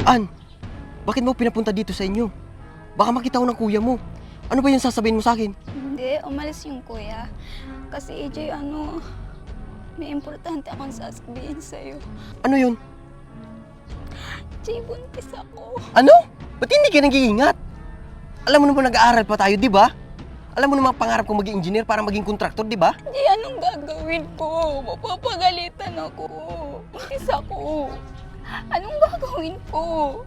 An, bakit mo pinapunta dito sa inyo? Baka makita ko ng kuya mo. Ano ba yung sasabihin mo sa akin? Hindi, umalis yung kuya. Kasi AJ, may importante akong sasabihin sa'yo. Ano yun? AJ, buntis ako. Ano? Ba't hindi ka nag-iingat? Alam mo naman nag-aaral pa tayo, di ba? Alam mo naman pangarap kong maging engineer para maging kontraktor, di ba? AJ, anong gagawin ko? Mapapagalitan ako. Buntis ako. Anong gagawin ko?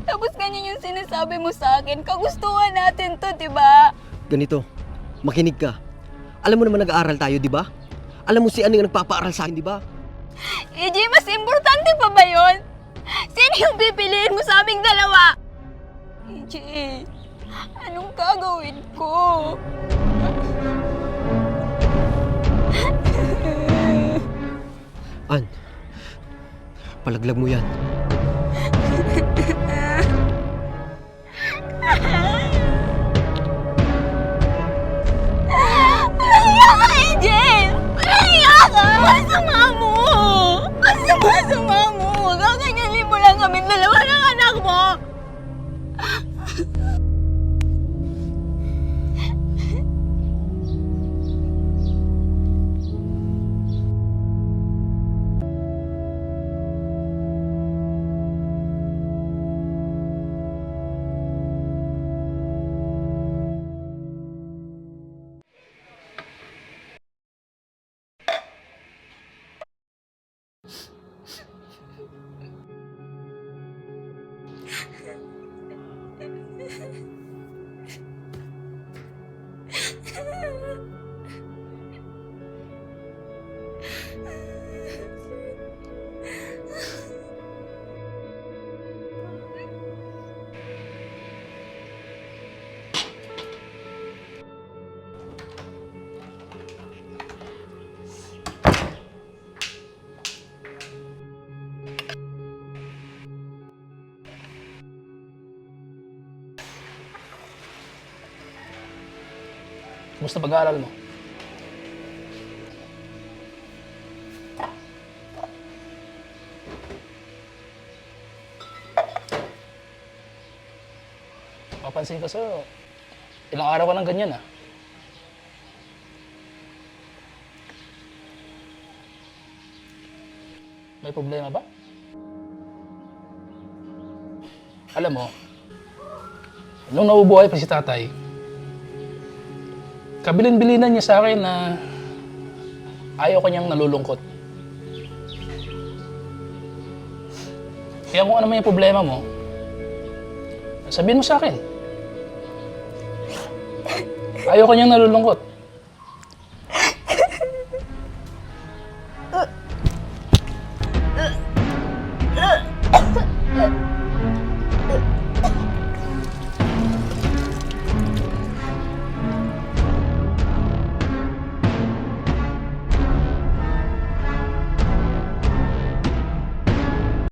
Tapos ganyan yung sinasabi mo sa akin. Kagustuhan natin to, di ba? Ganito, makinig ka. Alam mo naman nag-aaral tayo, di ba? Alam mo si ano yung nagpapaaral sa akin, di ba? AJ, mas importante pa ba yun? Sino yung pipiliin mo sa aming dalawa? AJ, anong gagawin ko? An, palaglag mo yan. Malaya ka, AJ! Malaya ka! Masama mo! Masama mo! Gaganyanin mo lang kami dalawa ng anak mo! Kumusta pag-aaral mo? Papansin ko sa'yo, ilang araw ka nang ganyan ah. May problema ba? Alam mo, nung nabubuhay pa si tatay, kabilin-bilinan niya sa akin na ayaw kanyang nalulungkot. Kaya kung ano man yung problema mo, sabihin mo sa akin. Ayaw kanyang nalulungkot.